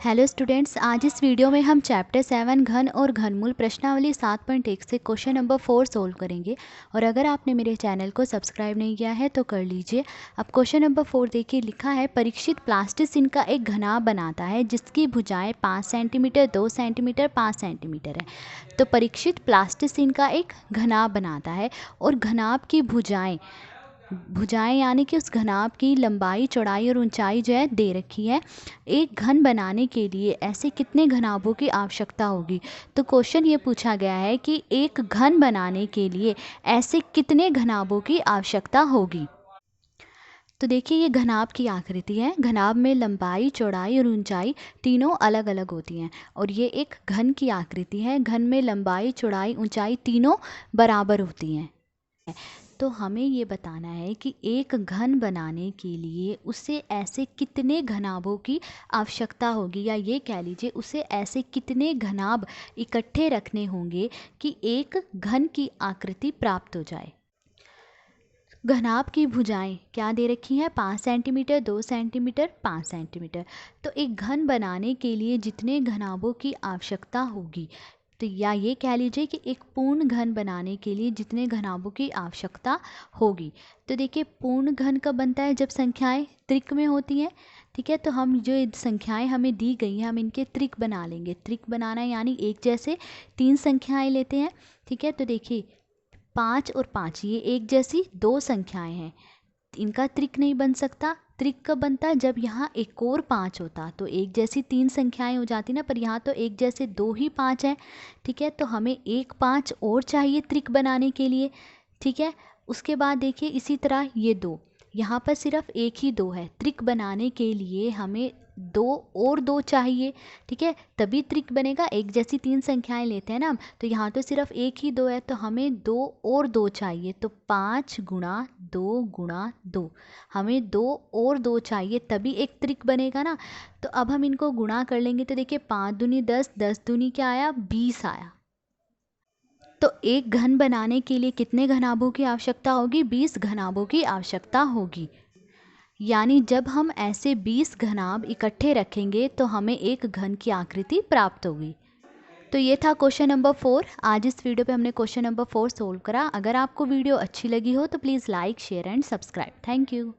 Hello students, आज इस video में हम चैप्टर 7 घन और घनमूल प्रश्नावली 7.1 से क्वेश्चन नंबर 4 सोल्व करेंगे। और अगर आपने मेरे चैनल को सब्सक्राइब नहीं किया है तो कर लीजिए। अब क्वेश्चन नंबर 4 देखिए, लिखा है परीक्षित प्लास्टिसिन का एक घनाभ बनाता है जिसकी भुजाएं 5 सेंटीमीटर, 2 सेंटीमीटर, 5 सेंटीमीटर है। तो परीक्षित प्लास्टिसिन का एक घनाभ बनाता है और घनाभ की भुजाएं यानी कि उस घनाभ की लंबाई, चौड़ाई और ऊंचाई जो है दे रखी है। एक घन बनाने के लिए ऐसे कितने घनाभों की आवश्यकता होगी। तो क्वेश्चन ये पूछा गया है कि एक घन बनाने के लिए ऐसे कितने घनाभों की आवश्यकता होगी। तो देखिए, ये घनाभ की आकृति है। घनाभ में लंबाई, चौड़ाई और ऊंचाई तीनों अलग अलग होती हैं और ये एक घन की आकृति है। घन में लंबाई, चौड़ाई, ऊंचाई तीनों बराबर होती हैं। तो हमें ये बताना है कि एक घन बनाने के लिए उसे ऐसे कितने घनाभों की आवश्यकता होगी, या ये कह लीजिए उसे ऐसे कितने घनाभ इकट्ठे रखने होंगे कि एक घन की आकृति प्राप्त हो जाए। घनाभ की भुजाएं क्या दे रखी हैं? 5 सेंटीमीटर, 2 सेंटीमीटर, 5 सेंटीमीटर। तो एक घन बनाने के लिए जितने घनाभों की आवश्यकता होगी, तो या ये कह लीजिए कि एक पूर्ण घन बनाने के लिए जितने घनाभों की आवश्यकता होगी। तो देखिए, पूर्ण घन कब बनता है? जब संख्याएं त्रिक में होती हैं। ठीक है, तो हम जो संख्याएं हमें दी गई हैं, हम इनके त्रिक बना लेंगे। त्रिक बनाना यानी एक जैसे 3 संख्याएं लेते हैं। ठीक है, तो देखिए 5 और 5 ये एक जैसी 2 संख्याएं हैं, इनका त्रिक नहीं बन सकता। त्रिक कब बनता है? जब यहाँ एक और 5 होता, तो एक जैसी 3 संख्याएं हो जाती ना, पर यहाँ तो एक जैसे 2 ही 5 हैं। ठीक है, तो हमें एक 5 और चाहिए त्रिक बनाने के लिए। ठीक है, उसके बाद देखिए इसी तरह ये 2, यहाँ पर सिर्फ एक ही 2 है। त्रिक बनाने के लिए हमें 2 और 2 चाहिए। ठीक है, तभी त्रिक बनेगा। एक जैसी 3 संख्याएं लेते हैं ना हम, तो यहाँ तो सिर्फ एक ही 2 है, तो हमें 2 और 2 चाहिए। तो 5 गुणा 2 गुणा 2, हमें 2 और 2 चाहिए, तभी एक त्रिक बनेगा ना। तो अब हम इनको गुणा कर लेंगे। तो देखिए 5 दूनी 10, 10 दूनी क्या आया? 20 आया। तो एक घन बनाने के लिए कितने घनाभों की आवश्यकता होगी? 20 घनाभों की आवश्यकता होगी। यानी जब हम ऐसे 20 घनाभ इकट्ठे रखेंगे तो हमें एक घन की आकृति प्राप्त होगी। तो ये था क्वेश्चन नंबर 4। आज इस वीडियो पे हमने क्वेश्चन नंबर 4 सोल्व करा। अगर आपको वीडियो अच्छी लगी हो तो please like, share and subscribe. Thank you.